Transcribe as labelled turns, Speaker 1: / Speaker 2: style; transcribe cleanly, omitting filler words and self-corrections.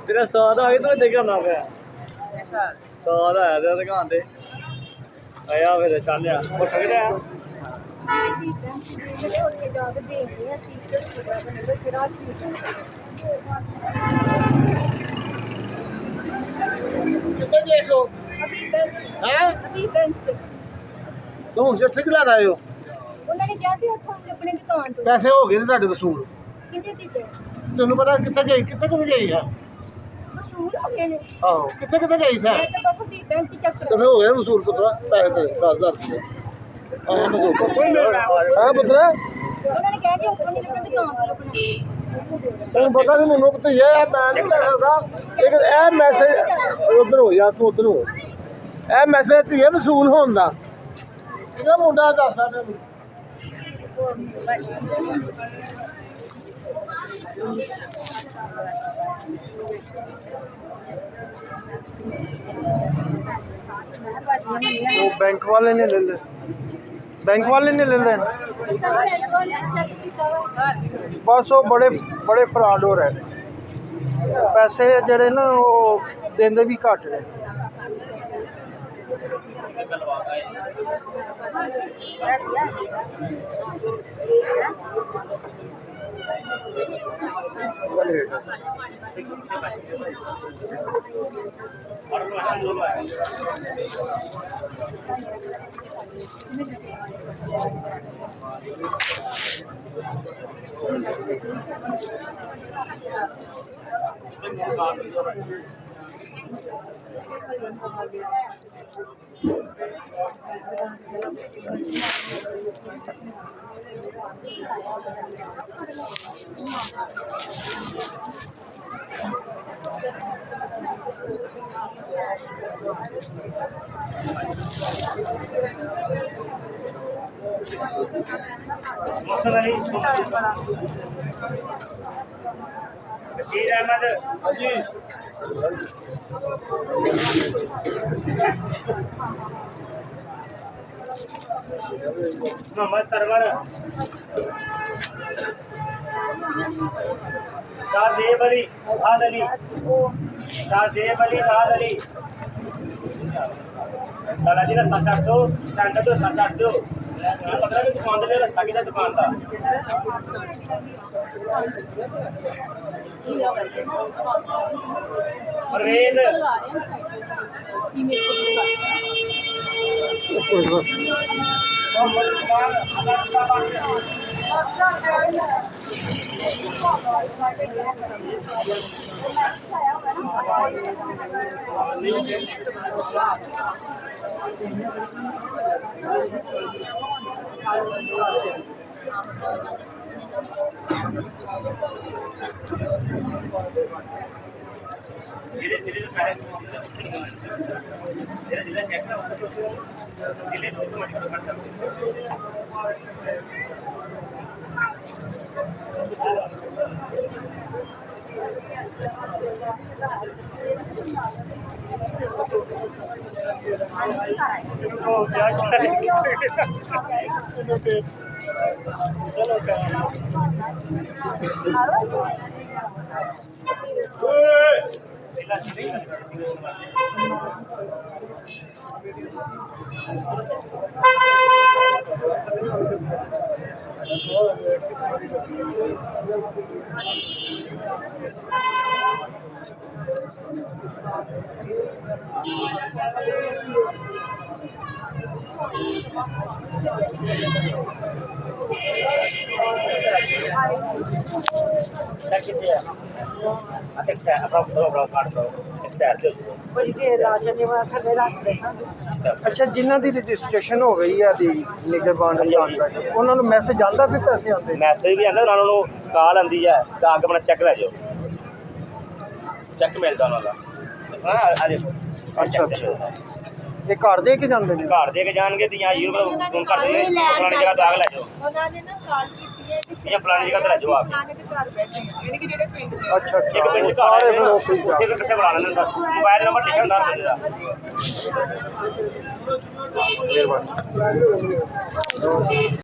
Speaker 1: तेरा उस्ताद आ गया तो देखा ना पे उस्ताद आया तेरा दुकान पे आया फिर चल यार वो ठग रहा
Speaker 2: किसे देखो हैं ਤੂੰ ਜਿੱਥੇ ਕਿ ਲੈਣ ਆਏ ਹੋ
Speaker 3: ਉਹਨਾਂ ਨੇ ਕਿਹਾ ਸੀ ਉੱਥੋਂ ਆਪਣੇ ਦੁਕਾਨ ਤੋਂ
Speaker 2: ਪੈਸੇ ਹੋ ਗਏ ਨੇ ਤੁਹਾਡੇ ਵਸੂਲ
Speaker 3: ਕਿਤੇ ਦਿੱਤੇ
Speaker 2: ਤੈਨੂੰ ਪਤਾ ਕਿੱਥੇ ਗਈ ਹੈ
Speaker 3: ਵਸੂਲ ਹੋ ਗਏ ਨੇ
Speaker 2: ਆਹੋ ਕਿੱਥੇ ਗਈ ਸੈਂ
Speaker 3: ਮੈਂ ਤਾਂ ਬਾਪੂ ਦੀ ਬੈਂਕ ਚ ਚੱਕਰ
Speaker 2: ਤੇ ਫਿਰ ਹੋ ਗਏ ਵਸੂਲ ਪੁੱਤਰਾ ਪੈਸੇ ਤੇ 10000 ਰੁਪਏ ਆਹ ਮੈਂ ਹਾਂ ਪੁੱਤਰਾ
Speaker 3: ਉਹਨਾਂ ਨੇ ਕਿਹਾ ਕਿ ਉੱਥੋਂ ਨਹੀਂ ਲੱਗਣ ਦੁਕਾਨ ਤੋਂ ਲੱਗਣਾ
Speaker 2: ਤੈਨੂੰ ਪਤਾ ਨਹੀਂ ਮੈਨੂੰ ਪਤਾ ਹੀ ਹੈ ਮੈਂ ਨਹੀਂ ਲੈ ਸਕਦਾ ਲੇਕਿਨ ਇਹ ਮੈਸੇਜ ਉਧਰ ਹੋ ਜਾ ਤੂੰ ਉਧਰ ਹੋ ਇਹ ਮੈਸੇਜ ਤੇ ਵਸੂਲ ਹੋਣ ਦਾ ਇਹਦਾ ਮੁੰਡਾ ਦੱਸਦਾ ਤੈਨੂੰ वो बैंक वाले ने ले ले बस वो बड़े फ्रॉड हो रहे हैं पैसे जड़े ना वो देंदे भी घट ने
Speaker 1: बशीर अहमद
Speaker 2: जी
Speaker 1: मोहम्मद सरवर शाहजेब अली साद अली लाला जी रस्ता छड़ दो सेंटर तो रस्ता छड़ दो पता कि दुकान का रस्ता कि दुकान का परवेज
Speaker 2: अच्छा जिन्हों की रजिस्ट्रेशन हो गई है निगरान उन्होंने मैसेज आता भी पैसे आते
Speaker 1: मैसेज भी आता उन्होंने कॉल आती है तो आके अपना चेक लै जाओ चेक मिलता उन्होंने
Speaker 2: अच्छा अच्छा ते घर दे के जाते हैं
Speaker 1: घर दे के जाएंगे तो यहाँ फोन कर देंगे फलानी जगह तो आग लै जाओ
Speaker 3: ਉਹਨਾਂ ਨੇ ਨਾ ਕਾਲ ਕੀਤੀ
Speaker 1: ਇਹ ਫਲਾਣੀ ਜਗ੍ਹਾ ਤੇ ਲੈ ਜਾਓ ਆਪ
Speaker 2: ਅੱਛਾ
Speaker 1: ਇੱਕ ਪਿੰਡ ਘਰ
Speaker 2: ਸਾਰੇ
Speaker 1: ਹੈ
Speaker 2: ਫਿਰ ਉੱਥੇ ਹੀ
Speaker 1: ਉੱਥੇ ਫਿਰ ਕਿੱਥੇ ਬੁਲਾ ਲੈਣਾ ਮੋਬਾਈਲ ਨੰਬਰ ਲਿਖਿਆ ਹੁੰਦਾ ਬੰਦੇ ਦਾ
Speaker 2: ਮਿਹਰਬਾਨੀ